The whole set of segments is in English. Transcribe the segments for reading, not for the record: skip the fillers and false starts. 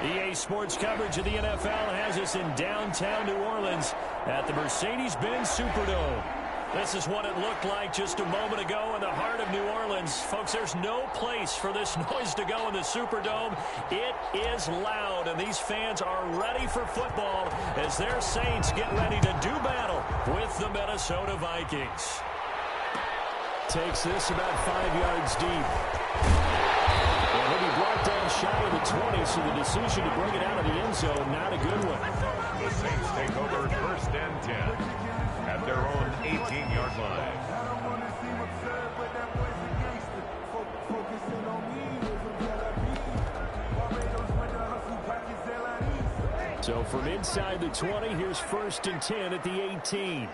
EA Sports coverage of the NFL has us in downtown New Orleans at the Mercedes-Benz Superdome. This is what it looked like just a moment ago in the heart of New Orleans. Folks, there's no place for this noise to go in the Superdome. It is loud, and these fans are ready for football as their Saints get ready to do battle with the Minnesota Vikings. Takes this about 5 yards deep. And he'll be brought down shy of the 20, so the decision to bring it out of the end zone, not a good one. The Saints take over 1st and 10 at their own 18-yard line. So from inside the 20, here's 1st and 10 at the 18.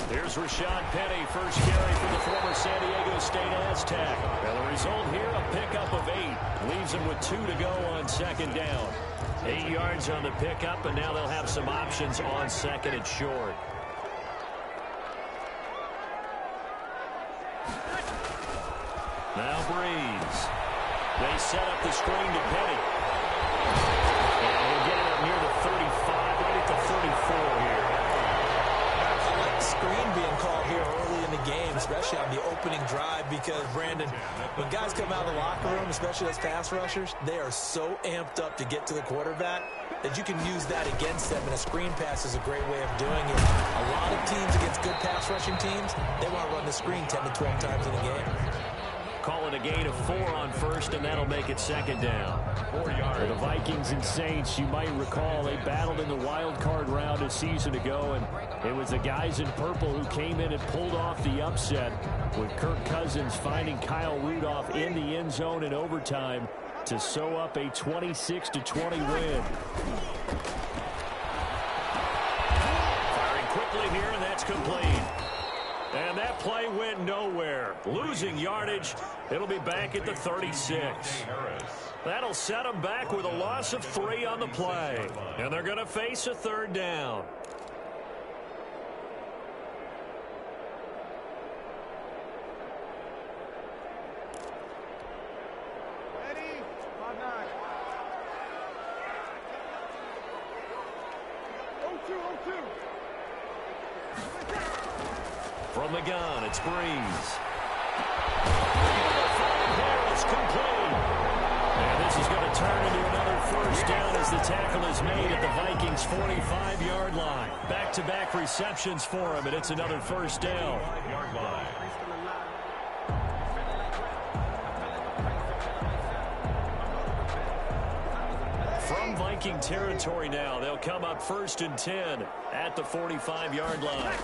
Here's Rashad Penny, first carry for the former San Diego State Aztec. And the result here, a pickup of 8. Leaves them with 2 to go on 2nd down. 8 yards on the pickup, and now they'll have some options on 2nd and short. Now Breeze. They set up the screen to Penny. And we'll get it up near the 35, right at the 34 here. Screen being called here early in the game, especially on the opening drive, because, Brandon, when guys come out of the locker room, especially as pass rushers, they are so amped up to get to the quarterback that you can use that against them, and a screen pass is a great way of doing it. A lot of teams against good pass rushing teams, they want to run the screen 10 to 12 times in a game. Call it a gain of 4 on 1st, and that'll make it 2nd down. 4 yards. For the Vikings and Saints, you might recall they battled in the wild card round a season ago, and it was the guys in purple who came in and pulled off the upset, with Kirk Cousins finding Kyle Rudolph in the end zone in overtime to sew up a 26-20 win. Firing quickly here, and that's complete. And that play went nowhere. Losing yardage. It'll be back at the 36. That'll set them back with a loss of 3 on the play. And they're going to face a 3rd down. From the gun, it's Breeze. Harris complete. And this is going to turn into another 1st down as the tackle is made at the Vikings' 45-yard line. Back-to-back receptions for him, and it's another 1st down. From Viking territory now, they'll come up 1st and 10 at the 45-yard line.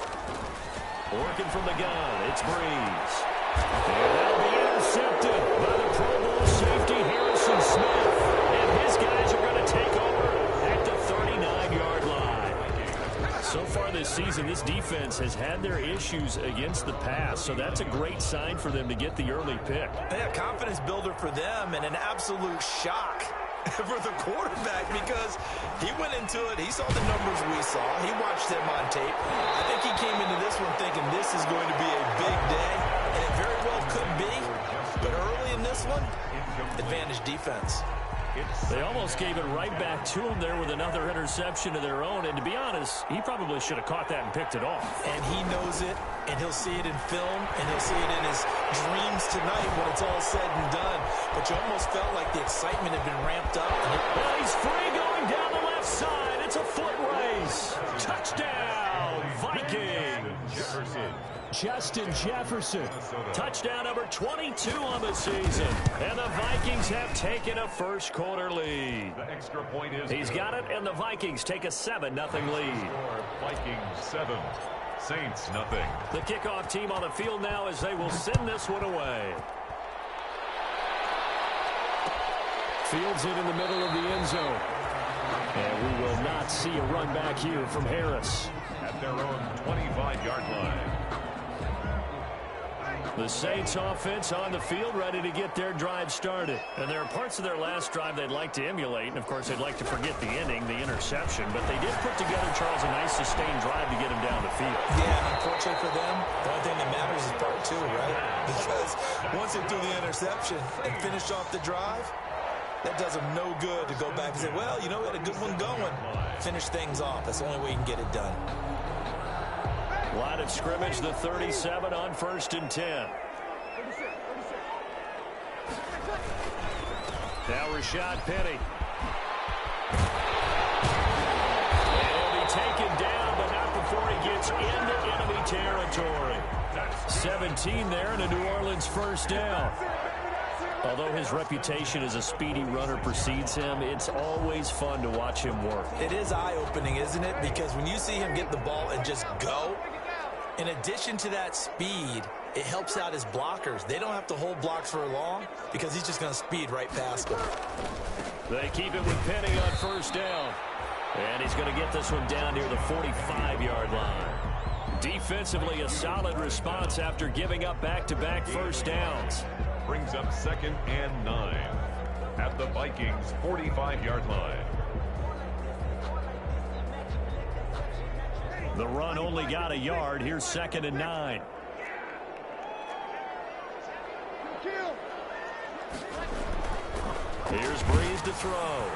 Working from the gun, it's Breeze. And that'll be intercepted by the Pro Bowl safety Harrison Smith. And his guys are going to take over at the 39-yard line. So far this season, this defense has had their issues against the pass, so that's a great sign for them to get the early pick. Yeah, confidence builder for them, and an absolute shock for the quarterback, because he went into it, he saw the numbers we saw, he watched them on tape. I think he came into this one thinking this is going to be a big day, and it very well could be, but early in this one, advantage defense. They almost gave it right back to him there with another interception of their own, and to be honest, he probably should have caught that and picked it off. And he knows it, and he'll see it in film, and he'll see it in his dreams tonight when it's all said and done. But you almost felt like the excitement had been ramped up. Well, he's free going down the left side. It's a foot race. Touchdown, Vikings. Justin Jefferson. Touchdown number 22 on the season. And the Vikings have taken a first-quarter lead. The extra point is He's got it, and the Vikings take a 7-0 lead. Vikings 7, Saints nothing. The kickoff team on the field now as they will send this one away. Fields it in the middle of the end zone. And we will not see a run back here from Harris. At their own 25-yard line. The Saints offense on the field, ready to get their drive started. And there are parts of their last drive they'd like to emulate, and of course they'd like to forget the ending, the interception. But they did put together, Charles, a nice sustained drive to get him down the field. Yeah, unfortunately for them, the only thing that matters is part two, right? Because once they threw the interception and finished off the drive, that does them no good to go back and say, well, you know, we had a good one going. Finish things off. That's the only way you can get it done. Line of scrimmage, the 37 on 1st and 10. Now Rashad Penny. And he'll be taken down, but not before he gets into enemy territory. 17 there and a New Orleans first down. Although his reputation as a speedy runner precedes him, it's always fun to watch him work. It is eye-opening, isn't it? Because when you see him get the ball and just go, in addition to that speed, it helps out his blockers. They don't have to hold blocks for long because he's just going to speed right past them. They keep it with Penny on first down. And he's going to get this one down near the 45-yard line. Defensively, a solid response after giving up back-to-back first downs. Brings up 2nd and 9 at the Vikings' 45-yard line. The run only got a yard. Here's 2nd and 9. Here's Breeze to throw.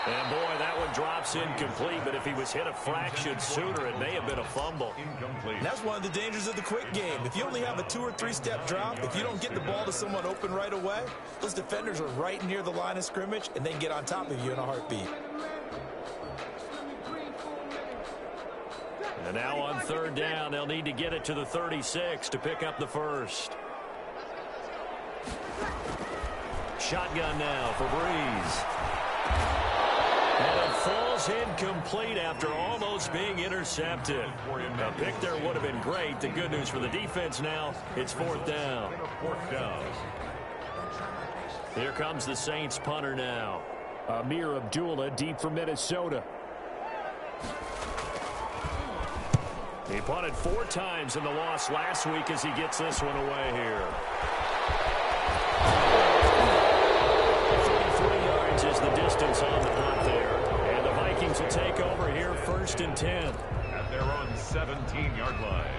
And, boy, that one drops incomplete. But if he was hit a fraction sooner, it may have been a fumble. Incomplete. And that's one of the dangers of the quick game. If you only have a 2- or 3-step drop, if you don't get the ball to someone open right away, those defenders are right near the line of scrimmage, and they can get on top of you in a heartbeat. And now on 3rd down, they'll need to get it to the 36 to pick up the first. Shotgun now for Breeze. And it falls incomplete after almost being intercepted. A pick there would have been great. The good news for the defense now, it's 4th down. Here comes the Saints punter now. Amir Abdullah deep for Minnesota. He punted 4 times in the loss last week as he gets this one away here. 33 yards is the distance on the punt there. And the Vikings will take over here 1st and 10. At their own 17-yard line.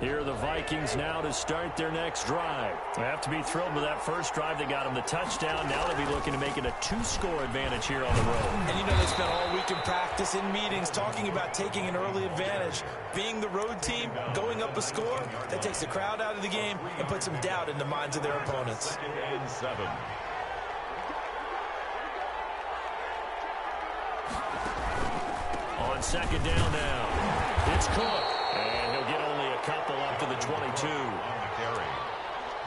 Here are the Vikings now to start their next drive. They have to be thrilled with that first drive. They got them the touchdown. Now they'll be looking to make it a 2-score advantage here on the road. And you know, they spent all week in practice, in meetings, talking about taking an early advantage. Being the road team, going up a score, that takes the crowd out of the game and puts some doubt in the minds of their opponents. 2nd and 7. On 2nd down now, it's Cook. And he'll get only a couple up to the 22.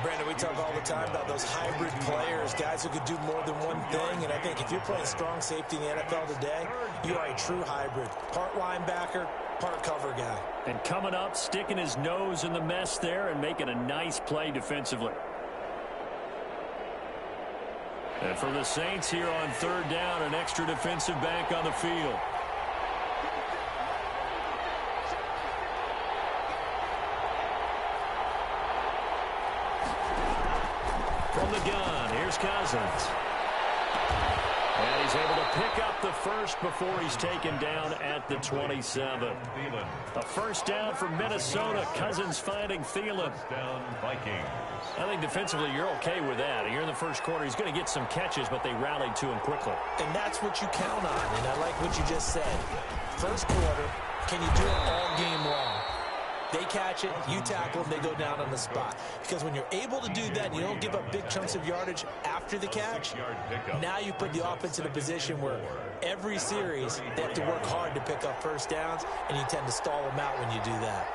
Brandon, we talk all the time about those hybrid players, guys who could do more than one thing. And I think if you're playing strong safety in the NFL today, you are a true hybrid. Part linebacker, part cover guy. And coming up, sticking his nose in the mess there and making a nice play defensively. And for the Saints here on 3rd down, an extra defensive back on the field. From the gun, here's Cousins. And he's able to pick up the first before he's taken down at the 27. A first down for Minnesota. Cousins finding Thielen. Down Vikings. I think defensively you're okay with that. Here in the first quarter, he's going to get some catches, but they rallied to him quickly. And that's what you count on, and I like what you just said. First quarter, can you do it all game long? They catch it, you tackle them, they go down on the spot. Because when you're able to do that and you don't give up big chunks of yardage after the catch, now you put the offense in a position where every series they have to work hard to pick up first downs, and you tend to stall them out when you do that.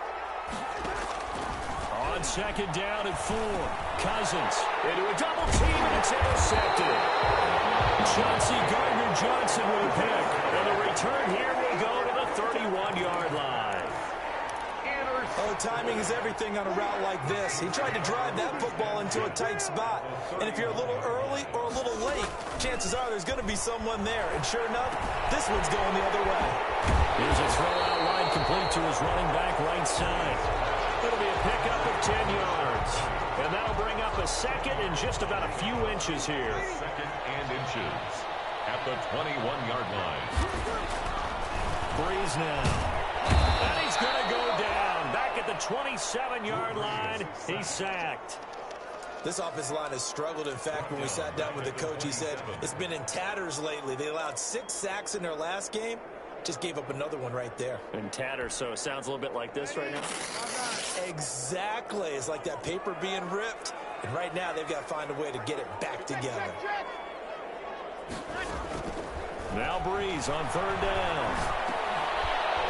On 2nd down and 4, Cousins into a double team, and it's intercepted. Chauncey Gardner-Johnson with a pick, and the return here will go to the 31-yard line. Oh, timing is everything on a route like this. He tried to drive that football into a tight spot. And if you're a little early or a little late, chances are there's going to be someone there. And sure enough, this one's going the other way. Here's a throw out wide complete to his running back right side. It'll be a pickup of 10 yards. And that'll bring up a second and just about a few inches here. Second and inches at the 21-yard line. Breeze now. And he's going to go down. Back at the 27-yard line, he's sacked. This offensive line has struggled. In fact, when we sat down with the coach, he said it's been in tatters lately. They allowed 6 sacks in their last game. Just gave up another one right there. In tatters, so it sounds a little bit like this right now. Exactly. It's like that paper being ripped. And right now, they've got to find a way to get it back together. Now Breeze on third down.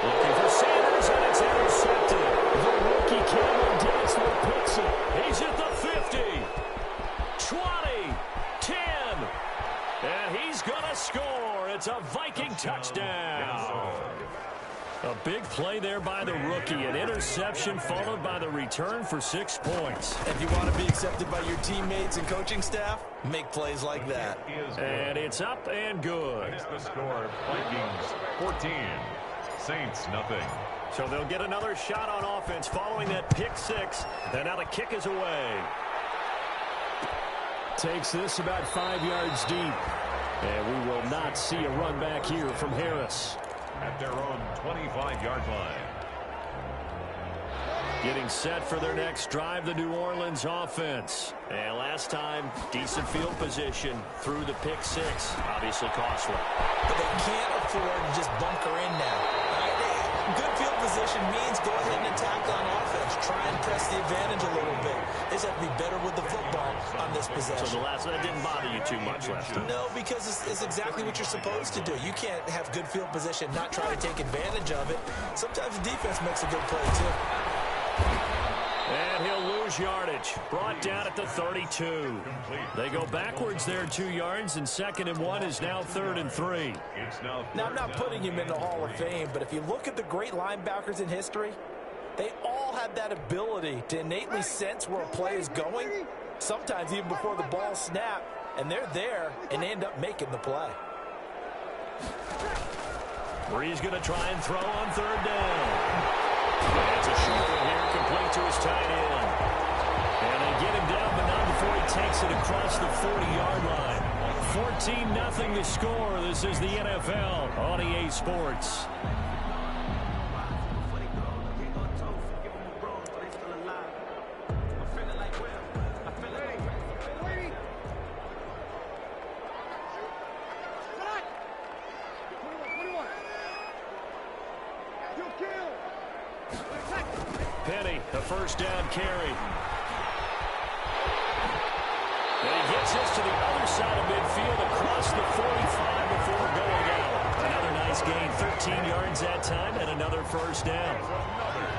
Looking for Sanders, and it's intercepted. The rookie Cameron Dantzler picks it. He's at the 50, 20, 10, and he's going to score. It's a Viking touchdown. A big play there by the rookie. An interception followed by the return for 6 points. If you want to be accepted by your teammates and coaching staff, make plays like that. And it's up and good. It's the score. Vikings 14. Saints nothing. So they'll get another shot on offense following that pick 6. And now the kick is away. Takes this about 5 yards deep. And we will not see a run back here from Harris. At their own 25-yard line. Getting set for their next drive, the New Orleans offense. And last time, decent field position through the pick 6. Obviously costly. But they can't afford to just bunker in now. Good field position means go ahead and attack on offense. Try and press the advantage a little bit. They just have to be better with the football on this possession. So the last one didn't bother you too much last time? No, because it's exactly what you're supposed to do. You can't have good field position, not try to take advantage of it. Sometimes the defense makes a good play, too. And he'll lose yardage. Brought down at the 32. They go backwards there 2 yards, and 2nd and 1 is now 3rd and 3. Now, I'm not putting him in the Hall of Fame, but if you look at the great linebackers in history, they all have that ability to innately sense where a play is going, sometimes even before the ball snapped, and they're there and they end up making the play. Breeze going to try and throw on 3rd down. It's a short one here, complete to his tight end. And they get him down, but not before he takes it across the 40-yard line. 14-0 the score. This is the NFL on EA Sports. Penny, a first down carry. And he gets this to the other side of midfield across the 45 before going out. Another nice gain, 13 yards that time, and another first down.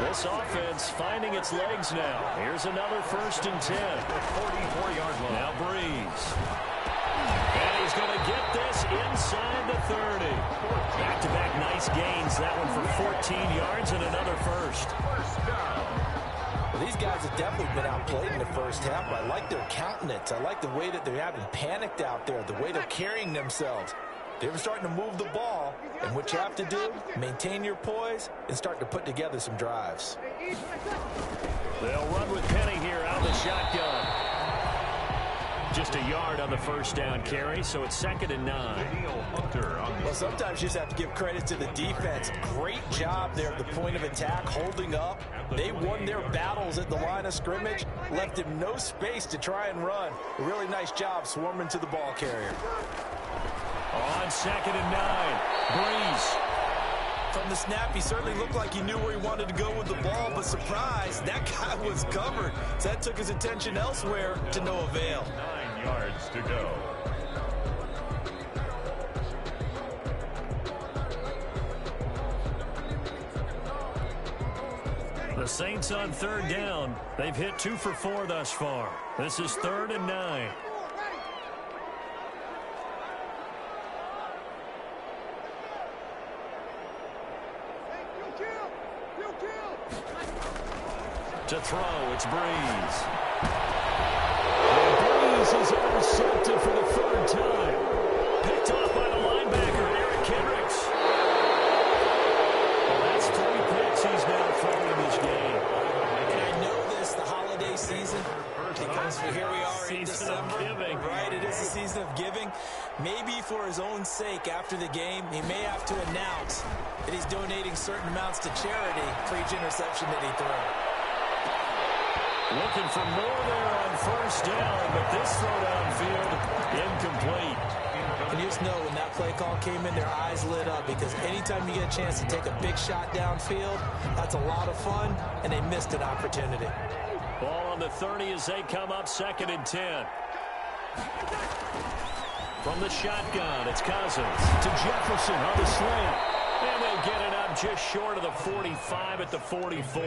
This offense finding its legs now. Here's another 1st and 10. 44-yard line. Now Breeze. And he's going to get this inside the 30. Back-to-back nice gains. That one for 14 yards and another first. Well, these guys have definitely been outplayed in the first half. I like their countenance. I like the way that they're having panicked out there, the way they're carrying themselves. They're starting to move the ball, and what you have to do, maintain your poise and start to put together some drives. They'll run with Penny here out of the shotgun. Just a yard on the first down carry, so it's 2nd and 9. Well, sometimes you just have to give credit to the defense. Great job there at the point of attack, holding up. They won their battles at the line of scrimmage, left him no space to try and run. A really nice job swarming to the ball carrier. On 2nd and 9, Breeze. From the snap, he certainly looked like he knew where he wanted to go with the ball, but surprise, that guy was covered. So that took his attention elsewhere to no avail. 9 yards to go. The Saints on 3rd down. They've hit 2 for 4 thus far. This is 3rd and 9. To throw, it's Breeze. And Breeze is intercepted for the third time. Picked off by the linebacker, Eric Kendricks. Well, that's 3 picks he's now throwing in this game. And I know this, the holiday season, because here we are in December. Giving. Right, it is the season of giving. Maybe for his own sake, after the game, he may have to announce that he's donating certain amounts to charity for each interception that he throws. Looking for more there on first down, but this throw downfield, incomplete. And you just know when that play call came in, their eyes lit up, because anytime you get a chance to take a big shot downfield, that's a lot of fun, and they missed an opportunity. Ball on the 30 as they come up 2nd and 10. From the shotgun, it's Cousins to Jefferson on the slant. And they get it up just short of the 45 at the 44.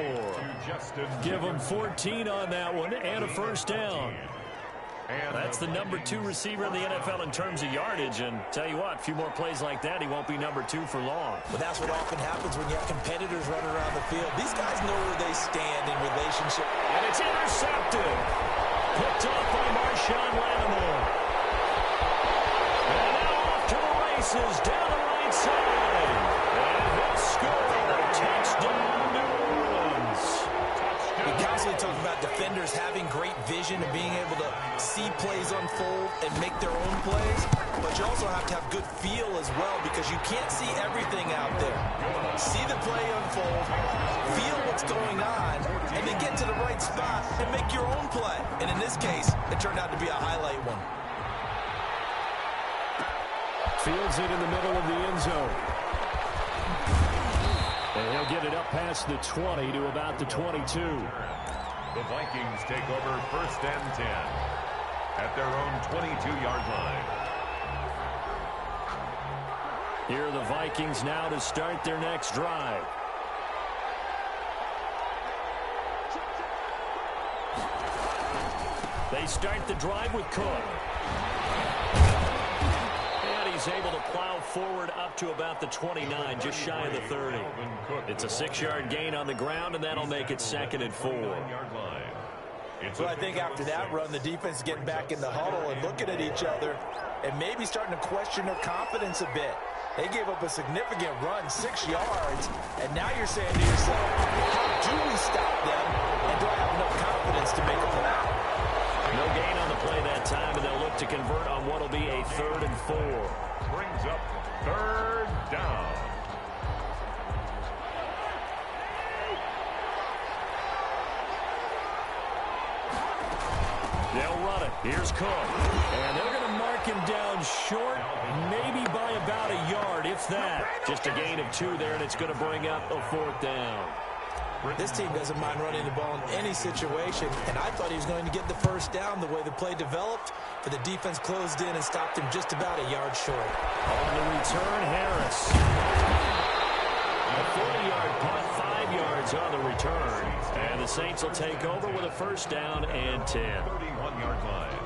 Give them 14 on that one and a first down. That's the number 2 receiver in the NFL in terms of yardage. And tell you what, a few more plays like that, he won't be number 2 for long. But that's what often happens when you have competitors running around the field. These guys know where they stand in relationship. And it's intercepted. Picked off by Marshawn Lattimore. And now off to the races down the right side. And he'll score. Touchdown, New Orleans. We constantly talk about defenders having great vision and being able to see plays unfold and make their own plays. But you also have to have good feel as well, because you can't see everything out there. See the play unfold, feel what's going on, and then get to the right spot and make your own play. And in this case, it turned out to be a highlight one. Fields it in the middle of the end zone. And he'll get it up past the 20 to about the 22. The Vikings take over 1st and 10 at their own 22-yard line. Here are the Vikings now to start their next drive. They start the drive with Cook. And he's able to plow forward up to about the 29, just shy of the 30. It's a 6-yard gain on the ground, and that'll make it 2nd and 4. So I think after that run, the defense is getting back in the huddle and looking at each other and maybe starting to question their confidence a bit. They gave up a significant run, 6 yards, and now you're saying to yourself, how do we stop them, and do I have enough confidence to make a play? No gain on the play that time, and they'll look to convert on what will be a 3rd and 4. Brings up 3rd down. They'll run it. Here's Cook. And they're going to mark him down short, maybe by about a yard, if that. Just a gain of 2 there, and it's going to bring up a 4th down. This team doesn't mind running the ball in any situation, and I thought he was going to get the first down the way the play developed, but the defense closed in and stopped him just about a yard short. On the return, Harris. A 40-yard punt, 5 yards on the return. And the Saints will take over with a first down and 10. 31-yard line.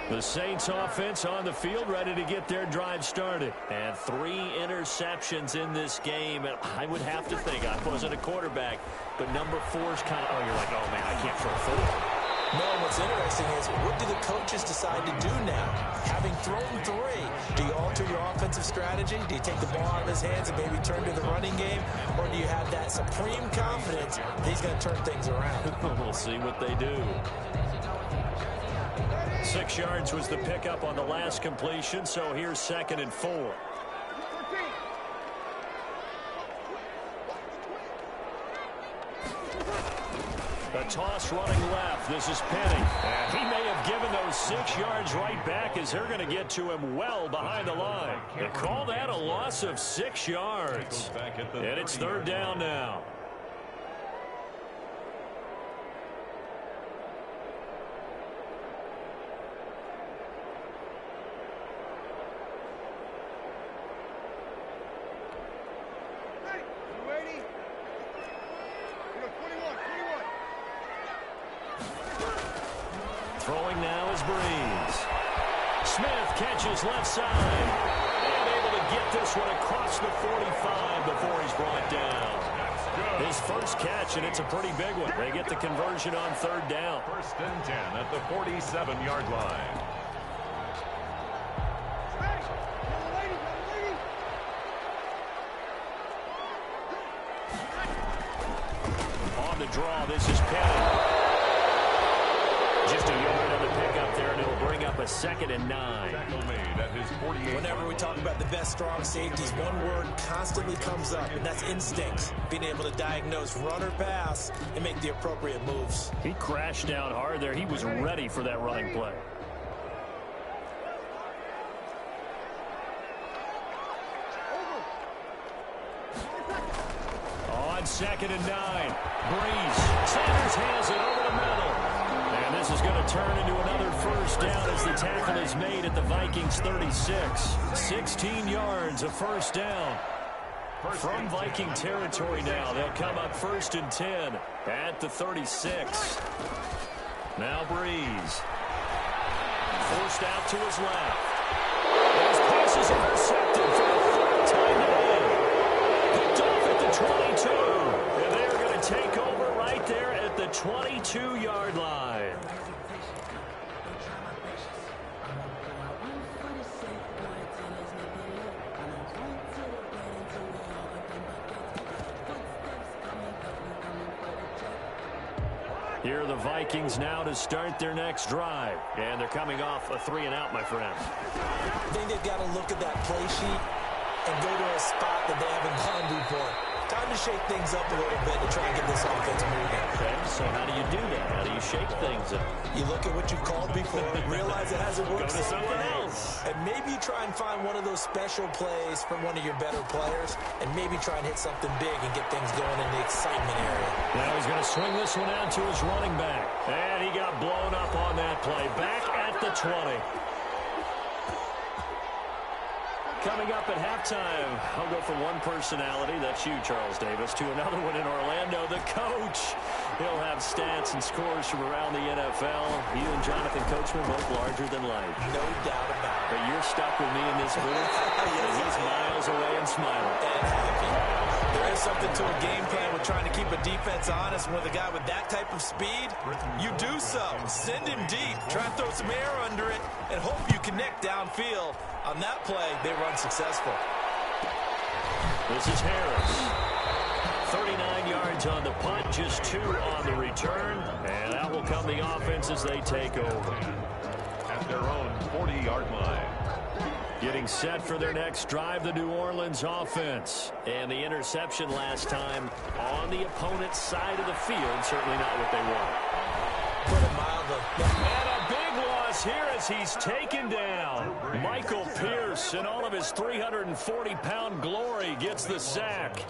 The Saints offense on the field, ready to get their drive started. And 3 interceptions in this game. And I would have to think, I wasn't a quarterback, but number 4's kind of, oh, you're like, oh, man, I can't throw 4. No, and what's interesting is, what do the coaches decide to do now? Having thrown 3, do you alter your offensive strategy? Do you take the ball out of his hands and maybe turn to the running game? Or do you have that supreme confidence that he's going to turn things around? We'll see what they do. 6 yards was the pickup on the last completion, so here's 2nd and 4. A toss running left. This is Penny. And he may have given those 6 yards right back as they're going to get to him well behind the line. They call that a loss of 6 yards. And it's 3rd down now. Throwing now is Breeze. Smith catches left side. And able to get this one across the 45 before he's brought down. His first catch, and it's a pretty big one. They get the conversion on third down. First and 10 at the 47-yard line. On the draw, this is Petty. Just a yard on the pickup there, and it'll bring up a 2nd and 9. Tackle made at his 48. Whenever we talk about the best strong safeties, one word constantly comes up, and that's instincts. Being able to diagnose run or pass and make the appropriate moves. He crashed down hard there. He was ready for that running play. On 2nd and 9. Breeze. Sanders has it over the middle. And this is going to turn into another first down as the tackle is made at the Vikings 36. 16 yards, a first down. From Viking territory now, they'll come up 1st and 10 at the 36. Now Breeze. Forced out to his left. His pass is intercepted for the 3rd time today. Picked off at the 22. And they're going to take over right there at the 22-yard line. Here are the Vikings now to start their next drive. And they're coming off a 3-and-out, my friend. I think they've got to look at that play sheet and go to a spot that they haven't gone before. Time to shake things up a little bit to try and get this offense moving. Okay, so how do you do that? How do you shake things up? You look at what you called before, realize it hasn't worked. Go to something else. And maybe you try and find one of those special plays from one of your better players, and maybe try and hit something big and get things going in the excitement area. Now he's going to swing this one out to his running back. And he got blown up on that play. Back at the 20. Coming up at halftime, I'll go from one personality, that's you, Charles Davis, to another one in Orlando, the coach. He'll have stats and scores from around the NFL. You and Jonathan Coachman both larger than life. No doubt about it. But you're stuck with me in this booth, and he's miles away and smiling. And happy. There is something to a game plan with trying to keep a defense honest. With a guy with that type of speed, you do so. Send him deep. Try and throw some air under it and hope you connect downfield. On that play, they run successful. This is Harris. 39 yards on the punt, just 2 on the return. And out will come the offense as they take over. At their own 40-yard line. Getting set for their next drive, the New Orleans offense. And the interception last time on the opponent's side of the field. Certainly not what they want. Put it mildly. And a big loss here as he's taken down. Michael Pierce in all of his 340-pound glory gets the sack.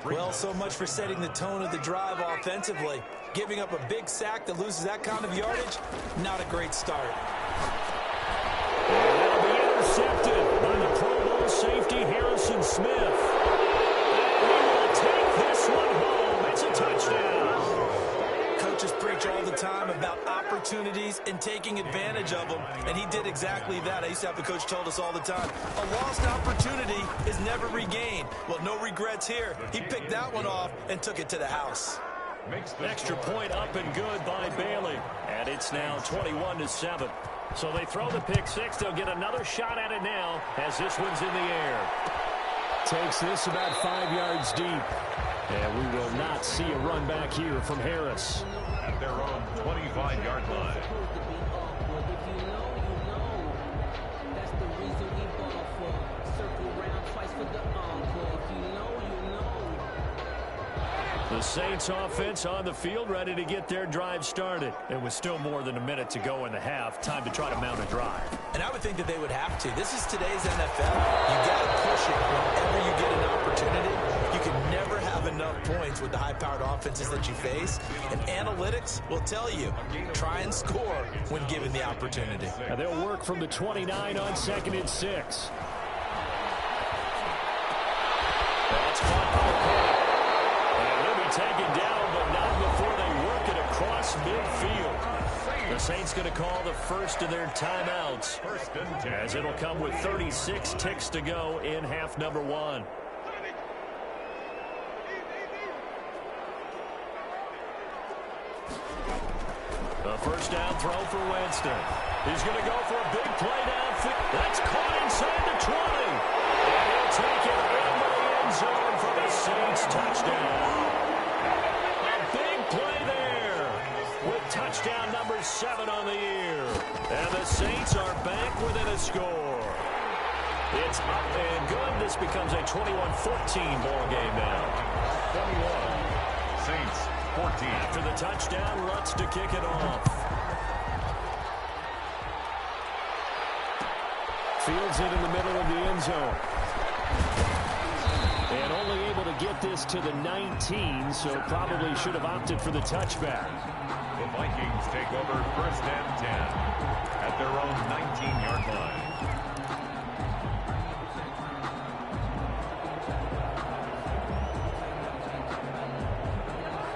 Well, so much for setting the tone of the drive offensively. Giving up a big sack that loses that kind of yardage, not a great start. And that'll be intercepted by the Pro Bowl safety Harrison Smith. And he will take this one home. It's a touchdown. Coaches preach all the time about opportunities and taking advantage of them, and he did exactly that. I used to have the coach told us all the time, a lost opportunity is never regained. Well, no regrets here. He picked that one off and took it to the house. Extra point up and good by Bailey. And it's now 21-7. So they throw the pick six. They'll get another shot at it now as this one's in the air. Takes this about 5 yards deep. And we will not see a run back here from Harris. At their own 25-yard line. The Saints offense on the field, ready to get their drive started. It was still more than a minute to go in the half. Time to try to mount a drive. And I would think that they would have to. This is today's NFL. You got to push it whenever you get an opportunity. You can never have enough points with the high-powered offenses that you face. And analytics will tell you, try and score when given the opportunity. And they'll work from the 29 on 2nd and 6. That's caught by Petty. And he'll be taken down, but not before they work it across midfield. The Saints going to call the first of their timeouts, First and 10. as it'll come with 36 ticks to go in half number one. The first down throw for Winston. He's going to go for a big play downfield. That's caught inside the 20. And he'll take it into the end zone for the Saints touchdown. A big play there with touchdown number 7 on the year. And the Saints are back within a score. It's up and good. This becomes a 21-14 ball game now. 21. Saints 14. After the touchdown, Lutz to kick it off. Fields it in the middle of the end zone. And only able to get this to the 19, so probably should have opted for the touchback. The Vikings take over first and 10 at their own 19-yard line.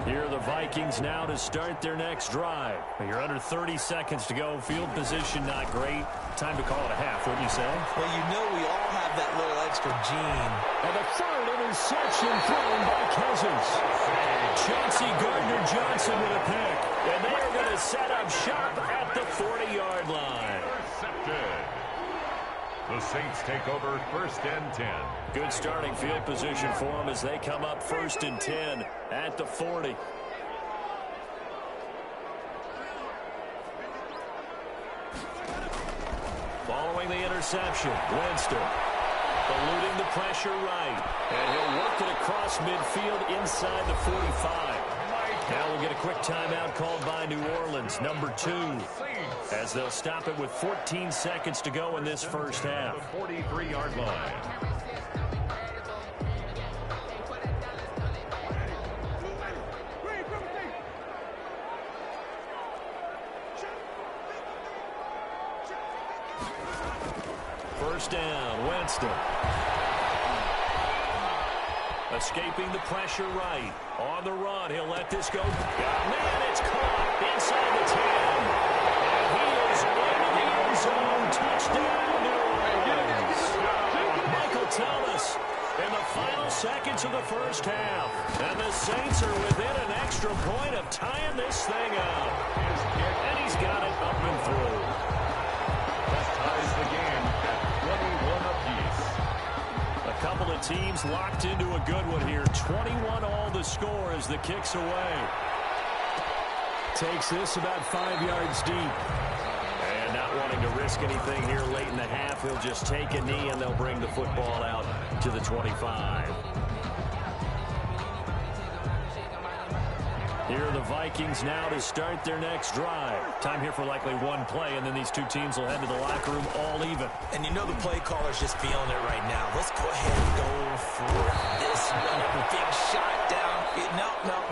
Here are the Vikings now to start their next drive. You're under 30 seconds to go. Field position not great. Time to call it a half, wouldn't you say? Well, you know we all have that little extra gene. And the third interception thrown by Cousins. Chauncey Gardner-Johnson with a pick. And they are going to set up shop at the 40-yard line. Intercepted. The Saints take over first and 10. Good starting field position for them as they come up first and 10 at the 40. Following the interception, Winston eluding the pressure right. And he'll work it across midfield inside the 45. Now we'll get a quick timeout called by New Orleans, number 2, as they'll stop it with 14 seconds to go in this first half. The 43-yard line. First down, Winston. Escaping the pressure right. On the run, he'll let this go. Man, it's caught inside the 10. And he is into the end zone. Touchdown, New Orleans. Michael Thomas in the final seconds of the first half. And the Saints are within an extra point of tying this thing up. And he's got it up and through. That ties the game at 21 apiece. A couple of teams locked into a good one here. 21 all the score as the kick's away. Takes this about 5 yards deep. And not wanting to risk anything here late in the half, he'll just take a knee and they'll bring the football out to the 25. Here are the Vikings now to start their next drive. Time here for likely one play, and then these two teams will head to the locker room all even. And you know the play caller's just feeling it right now. Let's go ahead and go for this one. Big shot down.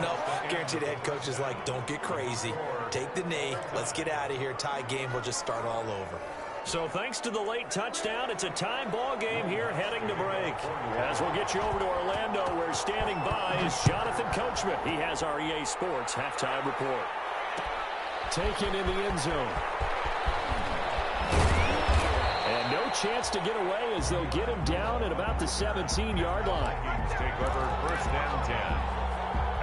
No. Guaranteed the head coach is like, don't get crazy. Take the knee. Let's get out of here. Tie game. We'll just start all over. So thanks to the late touchdown, it's a tie ball game here heading to break. As we'll get you over to Orlando, where standing by is Jonathan Coachman. He has our EA Sports halftime report. Taken in the end zone. And no chance to get away as they'll get him down at about the 17-yard line. Vikings take over first and 10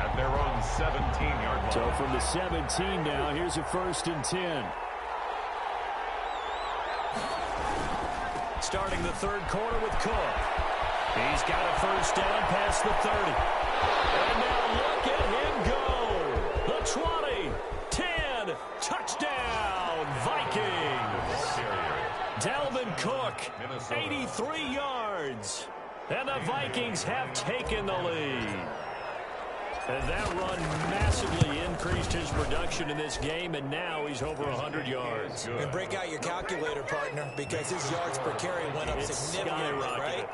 at their own 17-yard line. So from the 17 now, here's a first and 10. Starting the third quarter with Cook. He's got a first down past the 30. And now look at him go. The 20, 10, touchdown, Vikings. Dalvin Cook, 83 yards. And the Vikings have taken the lead. And that run massively increased his production in this game, and now he's over 100 yards. And break out your calculator, partner, because his yards per carry went up significantly, right?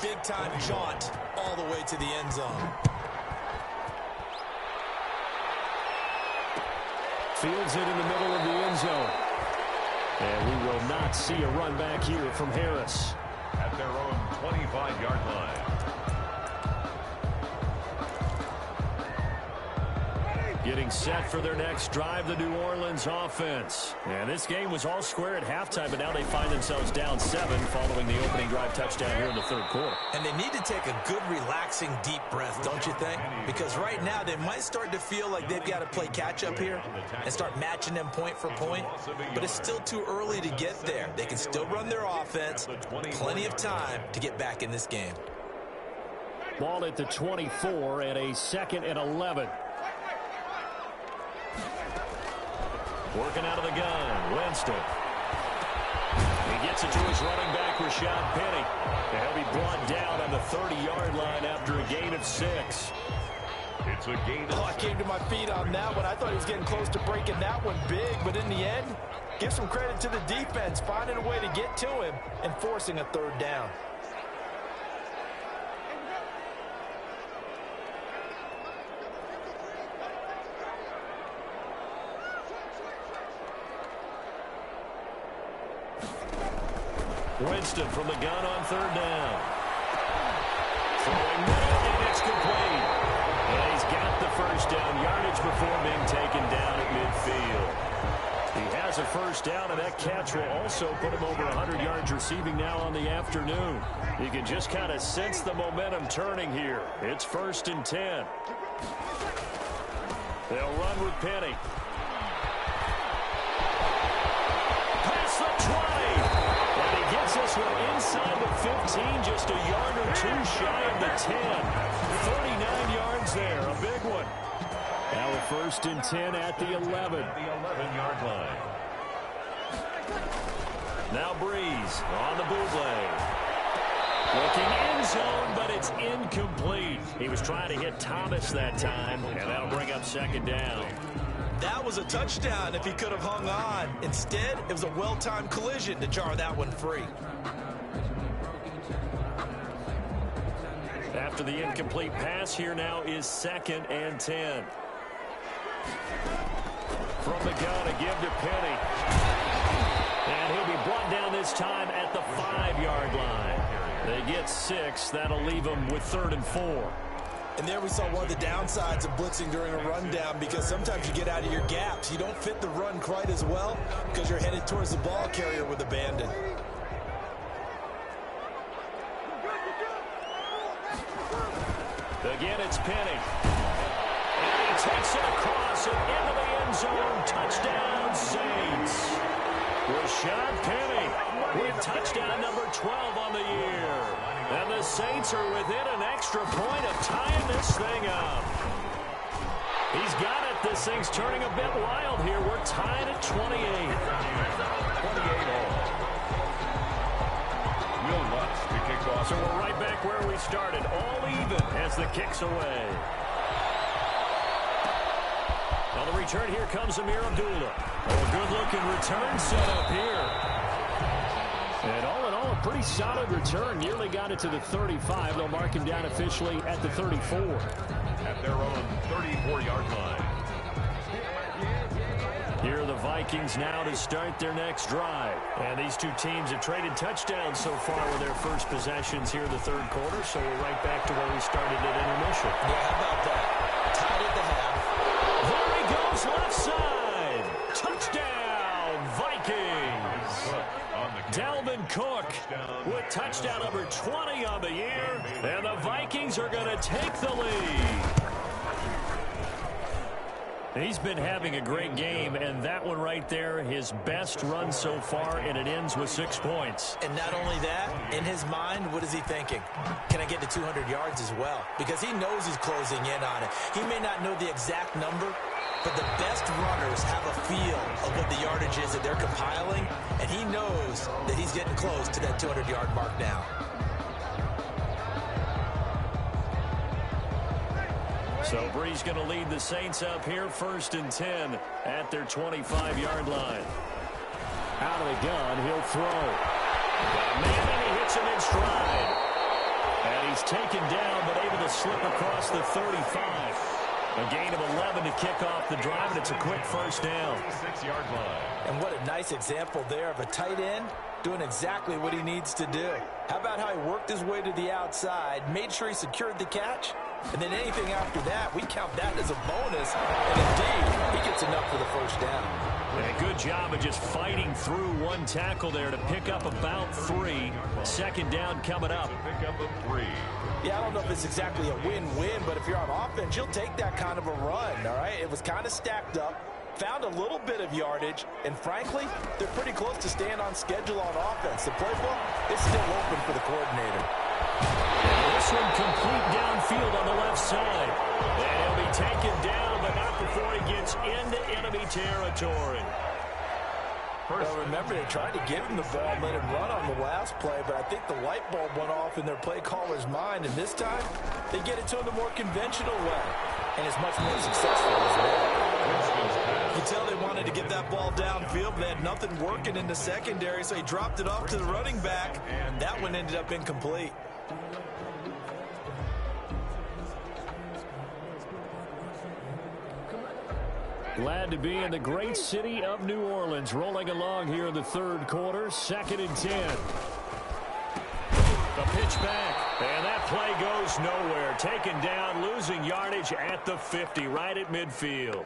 Big-time jaunt all the way to the end zone. Fields it in the middle of the end zone. And we will not see a run back here from Harris. At their own 25-yard line. Getting set for their next drive, the New Orleans offense. And this game was all square at halftime, but now they find themselves down 7 following the opening drive touchdown here in the third quarter. And they need to take a good, relaxing, deep breath, don't you think? Because right now they might start to feel like they've got to play catch-up here and start matching them point for point. But it's still too early to get there. They can still run their offense. Plenty of time to get back in this game. Ball at the 24 and a 2nd and 11. Working out of the gun, Winston. He gets it to his running back, Rashad Penny. And he'll be brought down on the 30-yard line after a gain of 6. It's a gain of 6. I came to my feet on that one. I thought he was getting close to breaking that one big, but in the end, give some credit to the defense, finding a way to get to him and forcing a 3rd down. Winston from the gun on 3rd down. Throwing middle, and it's complete. And he's got the 1st down yardage before being taken down at midfield. He has a 1st down, and that catch will also put him over 100 yards receiving now on the afternoon. You can just kind of sense the momentum turning here. It's 1st and 10. They'll run with Penny. Past the 20. Gets this one inside the 15, just a yard or 2 shy of the 10. 39 yards there, a big one. Now a 1st and 10 at the 11. The 11-yard line. Now Breeze on the bootleg. Looking end zone, but it's incomplete. He was trying to hit Thomas that time, and that'll bring up 2nd down. That was a touchdown if he could have hung on. Instead, it was a well-timed collision to jar that one free. After the incomplete pass, here now is 2nd and 10. From the gun, a give to Penny. And he'll be brought down this time at the 5-yard line. They get 6. That'll leave them with 3rd and 4. And there we saw one of the downsides of blitzing during a rundown, because sometimes you get out of your gaps. You don't fit the run quite as well because you're headed towards the ball carrier with abandon. Again, it's Penny. And he takes it across and into the end zone. Touchdown, Saints. Rashad Penny with touchdown number 12 on the year. And the Saints are within an extra point of tying this thing up. He's got it. This thing's turning a bit wild here. We're tied at 28. 28 all. Will Lutz to kick off. So we're right back where we started. All even as the kick's away. On the return, here comes Amir Abdullah. Oh, a good-looking return set up here. And all in all, a pretty solid return. Nearly got it to the 35. They'll mark him down officially at the 34. At their own 34-yard line. Here are the Vikings now to start their next drive. And these two teams have traded touchdowns so far with their first possessions here in the 3rd quarter. So we're right back to where we started at intermission. Yeah, how about that? Tied at the half. There he goes, left side. Touchdown, Vikings. Dalvin Cook with touchdown number 20 on the year. And the Vikings are going to take the lead. He's been having a great game, and that one right there, his best run so far, and it ends with 6 points. And not only that, in his mind, what is he thinking? Can I get to 200 yards as well? Because he knows he's closing in on it. He may not know the exact number, but the best runners have a feel of what the yardage is that they're compiling, and he knows that he's getting close to that 200-yard mark now. So Breeze going to lead the Saints up here, 1st and 10 at their 25-yard line. Out of the gun, he'll throw. Got a man, and he hits him in stride. And he's taken down, but able to slip across the 35. A gain of 11 to kick off the drive, and it's a quick 1st down. 6-yard line. And what a nice example there of a tight end doing exactly what he needs to do. How about how he worked his way to the outside, made sure he secured the catch, and then anything after that, we count that as a bonus, and it first down. And a good job of just fighting through one tackle there to pick up about 3. Second down coming up. Pick up a 3. Yeah, I don't know if it's exactly a win-win, but if you're on offense, you'll take that kind of a run, all right? It was kind of stacked up, found a little bit of yardage, and frankly, they're pretty close to staying on schedule on offense. The playbook is still open for the coordinator. This one complete downfield on the left side. And he'll be taken down, but not before he gets into enemy territory. Well, remember, they tried to give him the ball and let him run on the last play, but I think the light bulb went off in their play caller's mind, and this time, they get it to him the more conventional way, and it's much more successful as well. You tell they wanted to get that ball downfield, but they had nothing working in the secondary, so he dropped it off to the running back, and that one ended up incomplete. Glad to be in the great city of New Orleans, rolling along here in the third quarter, 2nd and 10. The pitch back, and that play goes nowhere. Taken down, losing yardage at the 50, right at midfield.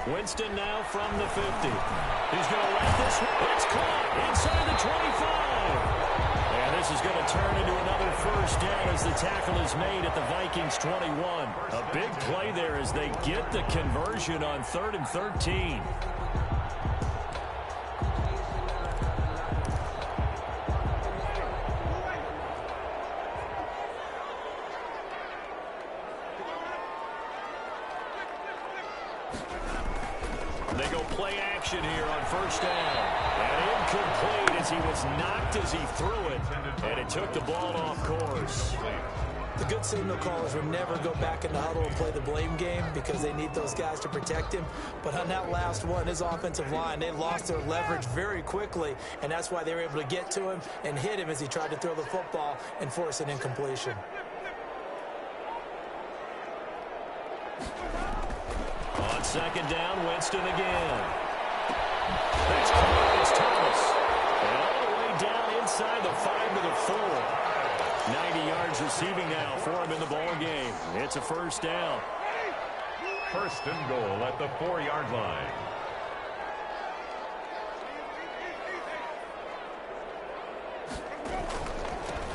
Winston now from the 50. He's going to let this one. It's caught inside the 25. And this is going to turn into another first down as the tackle is made at the Vikings 21. A big play there as they get the conversion on 3rd and 13. They go play action here on first down. And incomplete as he was knocked as he threw it. And it took the ball off course. The good signal callers will never go back in the huddle and play the blame game because they need those guys to protect him. But on that last one, his offensive line, they lost their leverage very quickly, and that's why they were able to get to him and hit him as he tried to throw the football and force an incompletion. On second down, Winston again. That's caught. It's Thomas. And all the way down inside the 5 to the 4. 90 yards receiving now for him in the ball game. It's a first down. First and goal at the 4-yard line.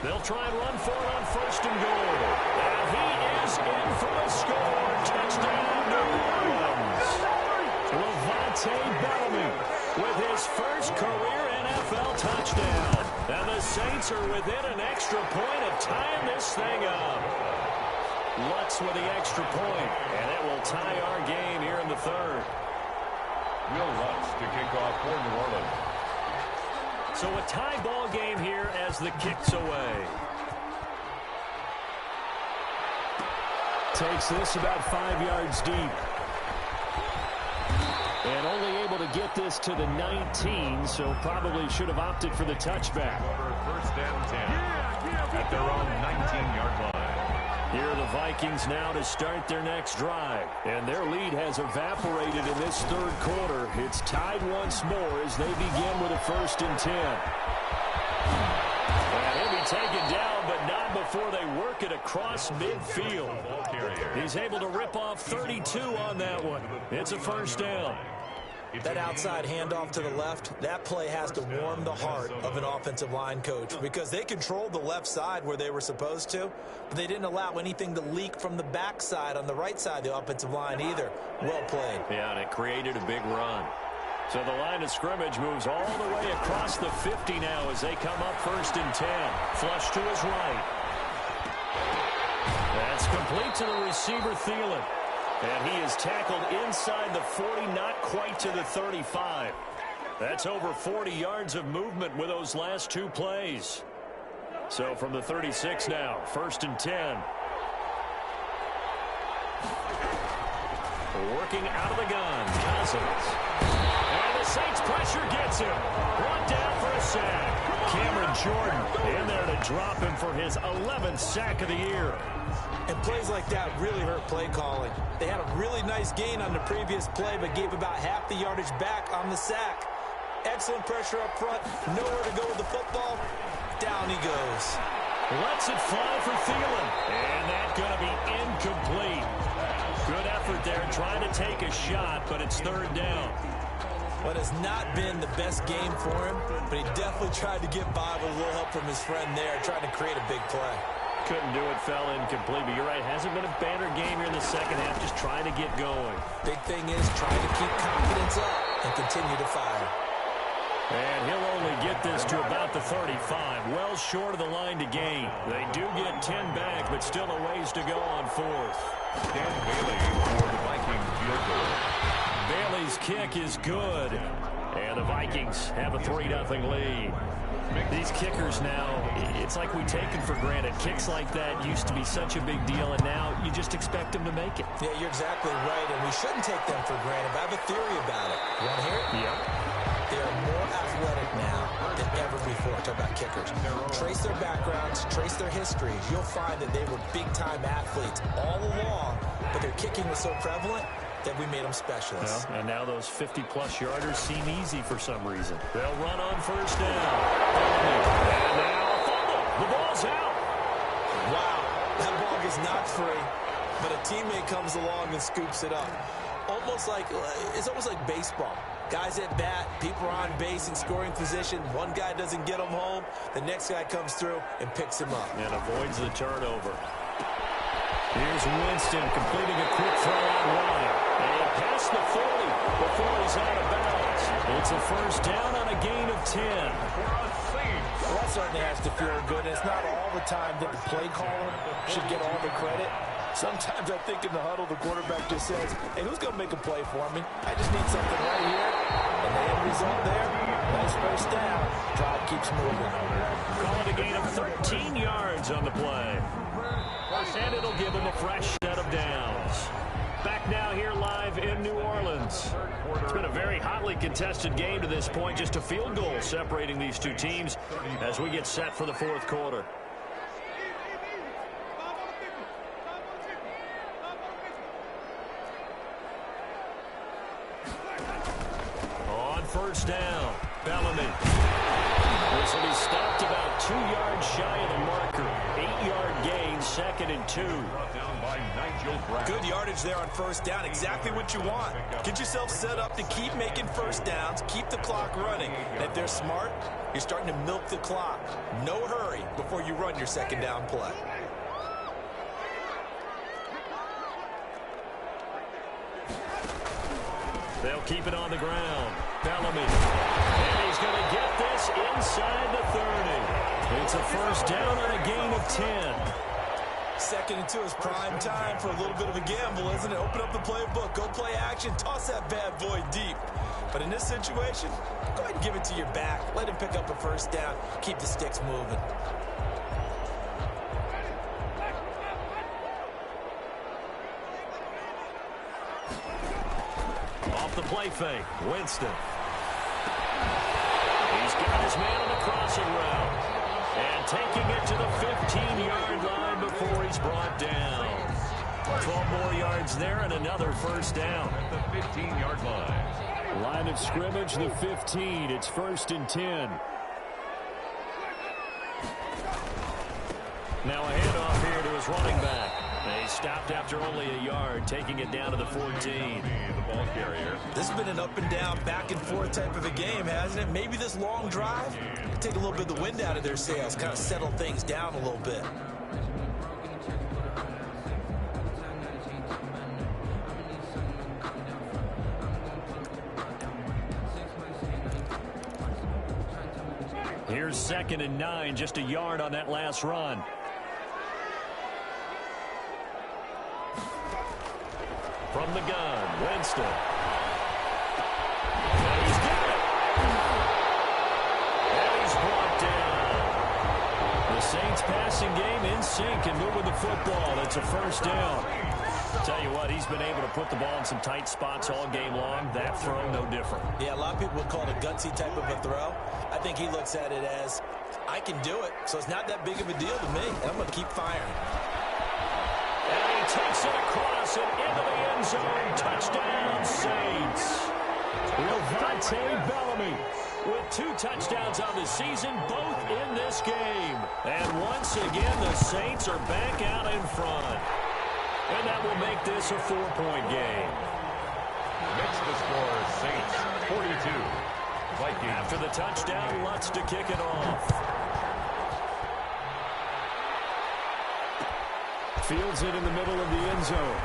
They'll try and run for it on first and goal. And he is in for the score. Touchdown, New Orleans. Levante Bellamy with his first career NFL touchdown. And the Saints are within an extra point of tying this thing up. Lutz with the extra point, and it will tie our game here in the third. Will Lutz to kick off for New Orleans. So a tie ball game here as the kick's away. Takes this about 5 yards deep. And only able to get this to the 19, so probably should have opted for the touchback. First and 10 at their own 19-yard line. Here are the Vikings now to start their next drive. And their lead has evaporated in this third quarter. It's tied once more as they begin with a 1st and 10. And he'll be taken down, but not before they work it across midfield. He's able to rip off 32 on that one. It's a first down. That outside handoff to the left, that play has to warm the heart of an offensive line coach because they controlled the left side where they were supposed to, but they didn't allow anything to leak from the backside on the right side of the offensive line either. Well played. Yeah, and it created a big run. So the line of scrimmage moves all the way across the 50 now as they come up 1st and 10. Flush to his right. That's complete to the receiver, Thielen. And he is tackled inside the 40, not quite to the 35. That's over 40 yards of movement with those last 2 plays. So from the 36 now, 1st and 10. Working out of the gun, Cousins. And the Saints pressure gets him. Brought down for a sack. Cameron Jordan in there to drop him for his 11th sack of the year. And plays like that really hurt play calling. They had a really nice gain on the previous play, but gave about half the yardage back on the sack. Excellent pressure up front. Nowhere to go with the football. Down he goes. Lets it fly for Thielen. And that's going to be incomplete. Good effort there trying to take a shot, but it's third down. Well, it has not been the best game for him, but he definitely tried to get by with a little help from his friend there, trying to create a big play. Couldn't do it, fell incomplete, but you're right. Hasn't been a banner game here in the second half, just trying to get going. Big thing is trying to keep confidence up and continue to fire. And he'll only get this to about the 35, well short of the line to gain. They do get 10 back, but still a ways to go on fourth. Dan Bailey for the Vikings field goal. Bailey's kick is good, and the Vikings have a 3-0 lead. These kickers now, it's like we take them for granted. Kicks like that used to be such a big deal, and now you just expect them to make it. Yeah, you're exactly right, and we shouldn't take them for granted, but I have a theory about it. You want to hear it? Yeah. They are more athletic now than ever before. Talk about kickers. Trace their backgrounds, trace their histories. You'll find that they were big-time athletes all along, but their kicking was so prevalent that we made them specialists. Well, and now those 50-plus yarders seem easy for some reason. They'll run on first down. And now a fumble. The ball's out. Wow, that ball gets knocked free, but a teammate comes along and scoops it up. It's almost like baseball. Guys at bat, people are on base in scoring position. One guy doesn't get him home. The next guy comes through and picks him up. And avoids the turnover. Here's Winston completing a quick throw out wide. And past the 40 before he's out of bounds. It's a first down on a gain of 10. Well, that certainly has to feel good. It's not all the time that the play caller should get all the credit. Sometimes I think in the huddle, the quarterback just says, hey, who's going to make a play for me? I just need something right here. And the end result there, nice first down. Drive keeps moving. Call it a gain of 13 yards on the play. And it'll give them a fresh set of downs. Back now here live in New Orleans. It's been a very hotly contested game to this point. Just a field goal separating these two teams as we get set for the fourth quarter. On first down, Bellamy. This will be stopped about 2 yards shy of the marker. 8-yard gain, second and 2. Good yardage there on first down. Exactly what you want. Get yourself set up to keep making first downs, keep the clock running. And if they're smart, you're starting to milk the clock. No hurry before you run your second down play. They'll keep it on the ground. Bellamy. And he's going to get this inside the 30. It's a first down on a gain of 10. Second and 2 is prime time for a little bit of a gamble, isn't it? Open up the playbook, go play action, toss that bad boy deep. But in this situation, go ahead and give it to your back. Let him pick up a first down. Keep the sticks moving. Off the play fake, Winston. He's got his man on the crossing route. And taking it to the 15-yard line before he's brought down. 12 more yards there and another first down. At the 15-yard line. Line of scrimmage, the 15. It's first and 10. Now a handoff here to his running back. They stopped after only a yard, taking it down to the 14. The ball carrier. This has been an up and down, back and forth type of a game, hasn't it? Maybe this long drive can take a little bit of the wind out of their sails, kind of settle things down a little bit. Here's second and 9, just a yard on that last run. From the gun, Winston. And he's got it. And he's brought down. The Saints passing game in sync and moving the football. It's a first down. Tell you what, he's been able to put the ball in some tight spots all game long. That throw, no different. Yeah, a lot of people would call it a gutsy type of a throw. I think he looks at it as I can do it, so it's not that big of a deal to me. I'm going to keep firing. And he takes it across and into the end zone. Touchdown, Saints. Levante Bellamy with 2 touchdowns on the season, both in this game. And once again, the Saints are back out in front. And that will make this a 4-point game. Next to score, Saints 42. Vikings. After the touchdown, Lutz to kick it off. Fields it in the middle of the end zone.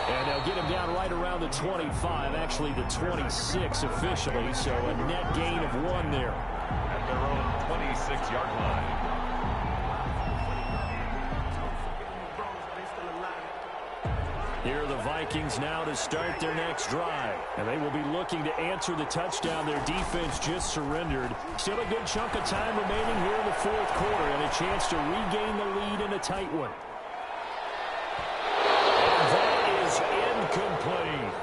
And they'll get him down right around the 25, actually the 26 officially, so a net gain of 1 there. At their own 26-yard line. Here are the Vikings now to start their next drive. And they will be looking to answer the touchdown their defense just surrendered. Still a good chunk of time remaining here in the 4th quarter and a chance to regain the lead in a tight one. And that is incomplete.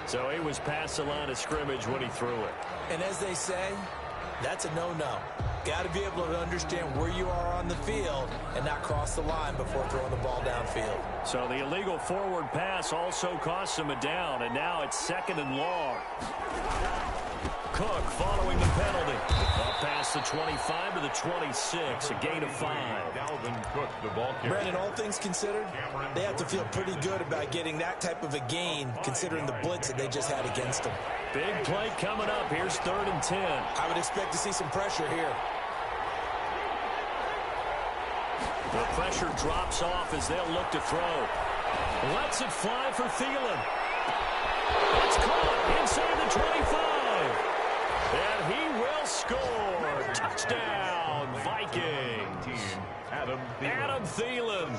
So he was past the line of scrimmage when he threw it. And as they say, that's a no-no. Got to be able to understand where you are on the field and not cross the line before throwing the ball downfield. So the illegal forward pass also cost him a down, and now it's 2nd and long. Cook following the penalty. Up past the 25 to the 26, a gain of 5. Dalvin Cook, the ball carrier. Brandon, all things considered, they have to feel pretty good about getting that type of a gain considering the blitz that they just had against them. Big play coming up. Here's 3rd and 10. I would expect to see some pressure here. The pressure drops off as they'll look to throw. Lets it fly for Thielen. It's caught inside the 25. And he will score. Touchdown, Vikings. Adam Thielen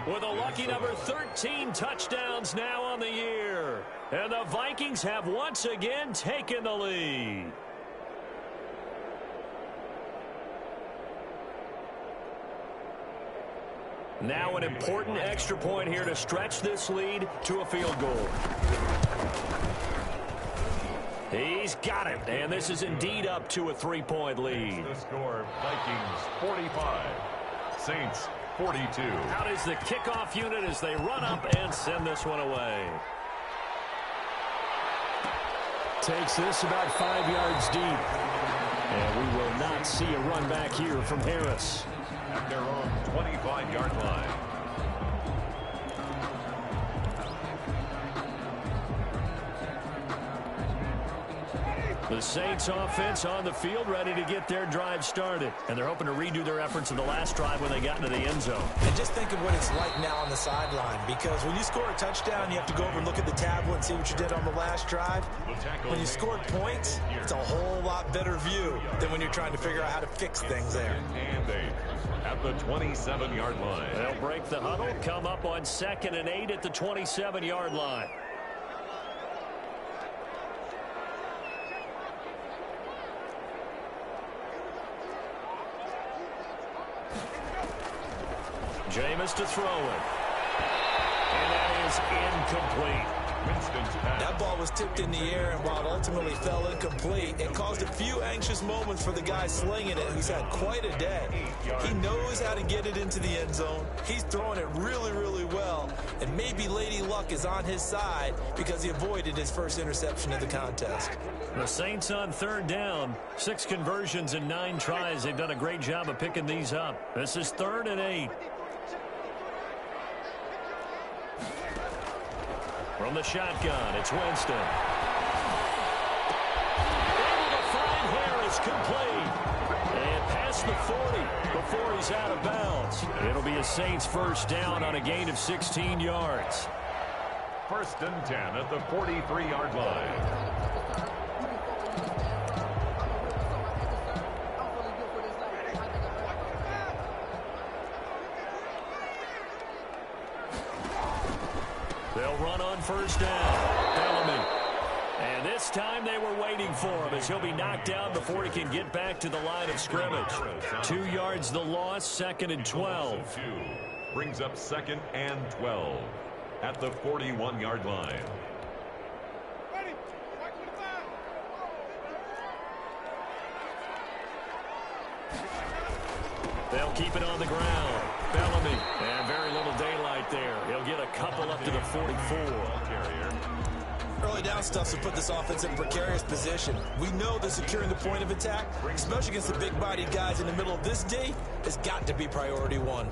with a lucky number 13 touchdowns now on the year. And the Vikings have once again taken the lead. Now an important extra point here to stretch this lead to a field goal. He's got it, and this is indeed up to a 3-point lead. The score, Vikings 45, Saints 42. Out is the kickoff unit as they run up and send this one away. Takes this about 5 yards deep. And we will not see a run back here from Harris. At their own 25-yard line. The Saints offense on the field ready to get their drive started. And they're hoping to redo their efforts in the last drive when they got into the end zone. And just think of what it's like now on the sideline, because when you score a touchdown, you have to go over and look at the tablet and see what you did on the last drive. When you scored points, it's a whole lot better view than when you're trying to figure out how to fix things there. And 8 at the 27-yard line. They'll break the huddle, come up on 2nd and 8 at the 27-yard line. Jameis to throw it. And that is incomplete. Winston's pass. That ball was tipped in the air, and while it ultimately fell incomplete, it caused a few anxious moments for the guy slinging it, who's had quite a day. He knows how to get it into the end zone. He's throwing it really, really well, and maybe Lady Luck is on his side because he avoided his first interception of the contest. The Saints on 3rd down. 6 conversions and 9 tries. They've done a great job of picking these up. This is 3rd and 8. From the shotgun, it's Winston. Able to find Harris, complete. And past the 40 before he's out of bounds. It'll be a Saints first down on a gain of 16 yards. 1st and 10 at the 43-yard line. They'll run on 1st down. Bellamy. And this time they were waiting for him as he'll be knocked down before he can get back to the line of scrimmage. 2 yards the loss, 2nd and 12. Brings up 2nd and 12 at the 41-yard line. They'll keep it on the ground. Bellamy, and very little daylight there. He'll get a couple up to the 44. Early down stuff to put this offense in a precarious position. We know that securing the point of attack, especially against the big-bodied guys in the middle of this D, has got to be priority one.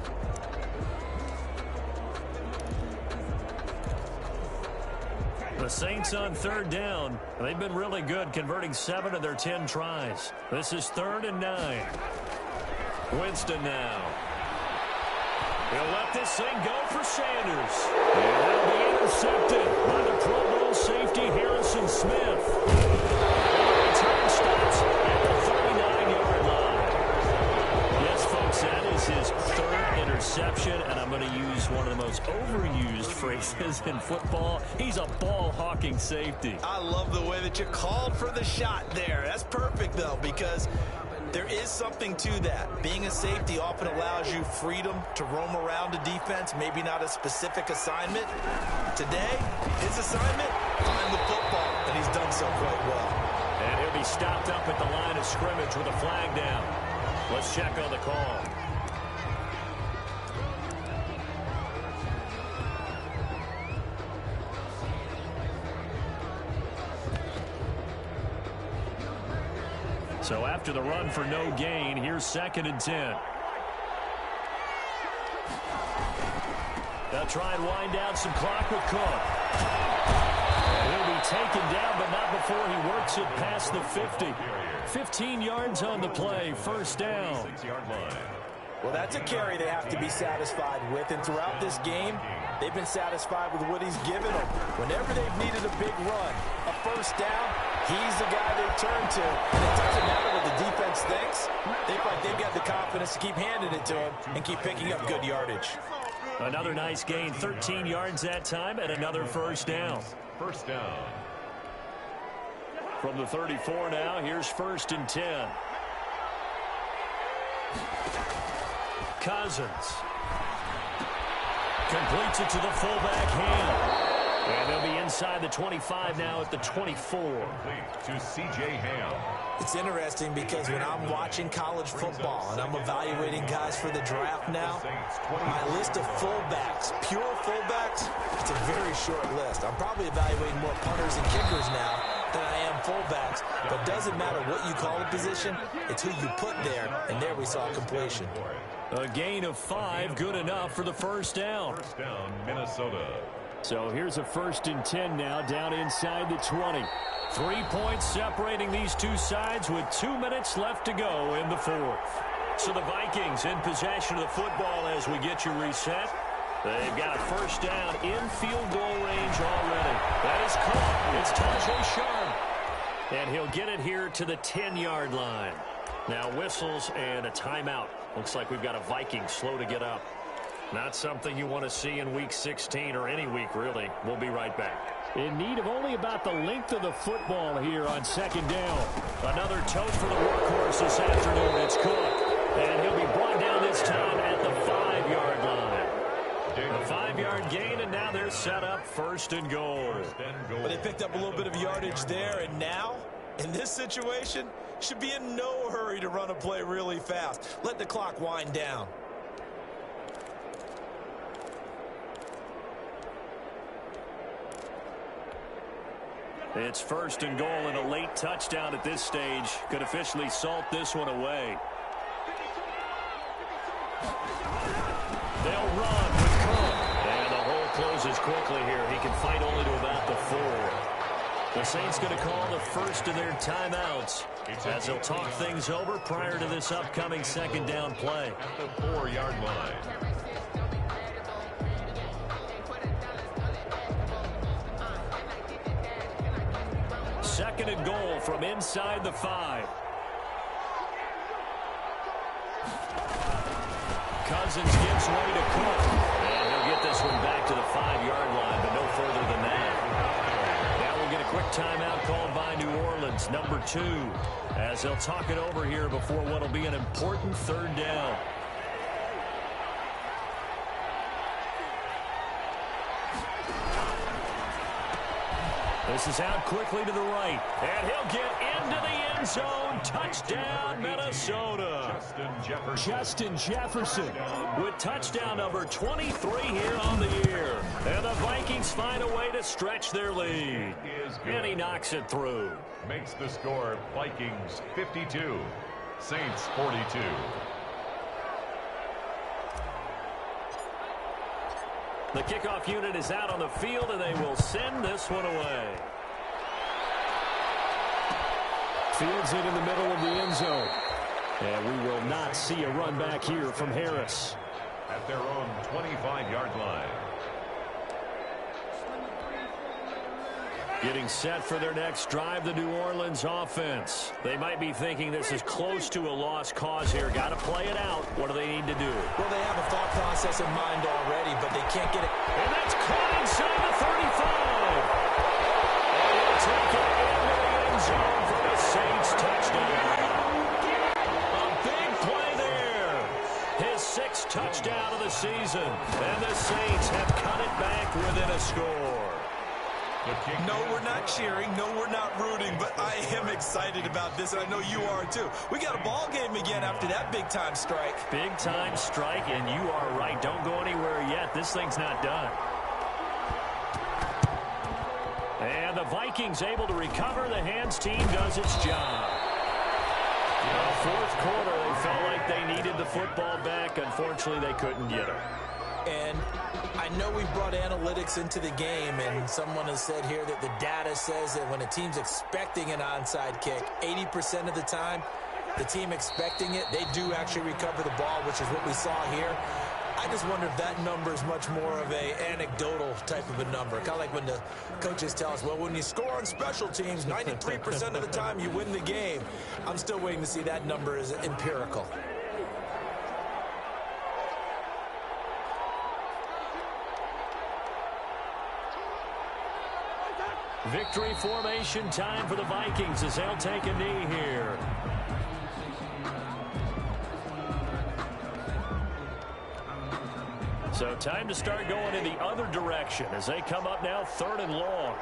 The Saints on third down. They've been really good, converting 7 of their 10 tries. This is 3rd and 9. Winston now. He'll let this thing go for Sanders. And that'll be intercepted by the Pro Bowl safety Harrison Smith. And the return stops at the 39-yard line. Yes, folks, that is his 3rd interception, and I'm going to use one of the most overused phrases in football. He's a ball-hawking safety. I love the way that you called for the shot there. That's perfect, though, because there is something to that. Being a safety often allows you freedom to roam around a defense, maybe not a specific assignment. Today, his assignment, find the football, and he's done so quite well. And he'll be stopped up at the line of scrimmage with a flag down. Let's check on the call. So after the run for no gain, here's 2nd and 10. They'll try and wind down some clock with Cook. And he'll be taken down, but not before he works it past the 50. 15 yards on the play, 1st down. Well, that's a carry they have to be satisfied with, and throughout this game, they've been satisfied with what he's given them. Whenever they've needed a big run, a 1st down, he's the guy they turn to. And it doesn't matter what the defense thinks. They feel like they've got the confidence to keep handing it to him and keep picking up good yardage. Another nice gain, 13 yards that time, and another 1st down. 1st down. From the 34 now, here's 1st and 10. Cousins completes it to the fullback Ham. And they'll be inside the 25 now at the 24. To C.J. Ham. It's interesting because when I'm watching college football and I'm evaluating guys for the draft now, my list of fullbacks, pure fullbacks, it's a very short list. I'm probably evaluating more punters and kickers now than I am fullbacks, but it doesn't matter what you call a position, it's who you put there, and there we saw completion. A gain of 5, good enough for the 1st down. 1st down, Minnesota. So here's a 1st and 10 now, down inside the 20. 3 points separating these two sides with 2 minutes left to go in the 4th. So the Vikings in possession of the football as we get you reset. They've got a 1st down in field goal range already. That is caught. It's Tajay Sharp. And he'll get it here to the 10-yard line. Now whistles and a timeout. Looks like we've got a Viking slow to get up. Not something you want to see in Week 16 or any week, really. We'll be right back. In need of only about the length of the football here on 2nd down. Another tote for the workhorse this afternoon. It's Cook. And he'll be brought down this time at the 5-yard line. A 5-yard gain, and now they're set up 1st and goal. But they picked up a little bit of yardage there, and now, in this situation, should be in no hurry to run a play really fast. Let the clock wind down. It's 1st and goal, and a late touchdown at this stage could officially salt this one away. They'll run with Cook. And the hole closes quickly here. He can fight only to about the 4. The Saints going to call the first of their timeouts as they'll talk things over prior to this upcoming 2nd down play. At the 4-yard line. 2nd and goal from inside the 5. Cousins gives way to Cook. And he'll get this one back to the 5-yard line, but no further than that. Now we'll get a quick timeout called by New Orleans, number 2, as they'll talk it over here before what will be an important 3rd down. This is out quickly to the right. And he'll get into the end zone. Touchdown, Minnesota. Justin Jefferson. With touchdown number 23 here on the year. And the Vikings find a way to stretch their lead. And he knocks it through. Makes the score Vikings 52, Saints 42. The kickoff unit is out on the field, and they will send this one away. Fields it in the middle of the end zone. And we will not see a run back here from Harris. At their own 25-yard line. Getting set for their next drive, the New Orleans offense. They might be thinking this is close to a lost cause here. Got to play it out. What do they need to do? Well, they have a thought process in mind already, but they can't get it. And that's caught inside the 35. And he'll take it into the end zone for the Saints touchdown. A big play there. His sixth touchdown of the season. And the Saints have cut it back within a score. No, we're not cheering. No, we're not rooting, but I am excited about this, and I know you are too. We got a ball game again after that big-time strike. Big-time strike, and you are right. Don't go anywhere yet. This thing's not done. And the Vikings able to recover. The hands team does its job. Fourth quarter, they felt like they needed the football back. Unfortunately, they couldn't get it. And I know we brought analytics into the game, and someone has said here that the data says that when a team's expecting an onside kick, 80% of the time, the team expecting it, they do actually recover the ball, which is what we saw here. I just wonder if that number is much more of a anecdotal type of a number. Kind of like when the coaches tell us, well, when you score on special teams, 93% of the time you win the game. I'm still waiting to see that number is empirical. Victory formation time for the Vikings as they'll take a knee here. So time to start going in the other direction as they come up now 3rd and long.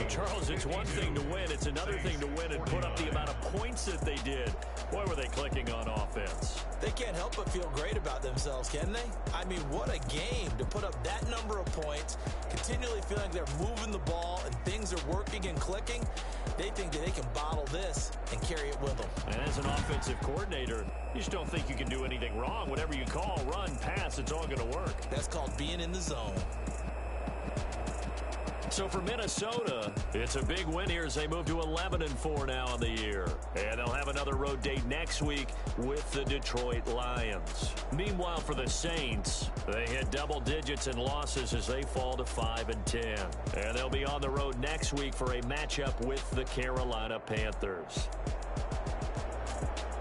Charles, it's one thing to win. It's another thing to win and put up the amount of points that they did. Boy, were they clicking on offense. They can't help but feel great about themselves, can they? I mean, what a game to put up that number of points, continually feeling like they're moving the ball and things are working and clicking. They think that they can bottle this and carry it with them. And as an offensive coordinator, you just don't think you can do anything wrong. Whatever you call, run, pass, it's all going to work. That's called being in the zone. So for Minnesota, it's a big win here as they move to 11-4 now on the year. And they'll have another road date next week with the Detroit Lions. Meanwhile, for the Saints, they hit double digits in losses as they fall to 5-10. And they'll be on the road next week for a matchup with the Carolina Panthers.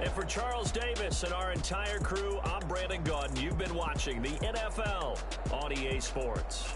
And for Charles Davis and our entire crew, I'm Brandon Gaudin. You've been watching the NFL on EA Sports.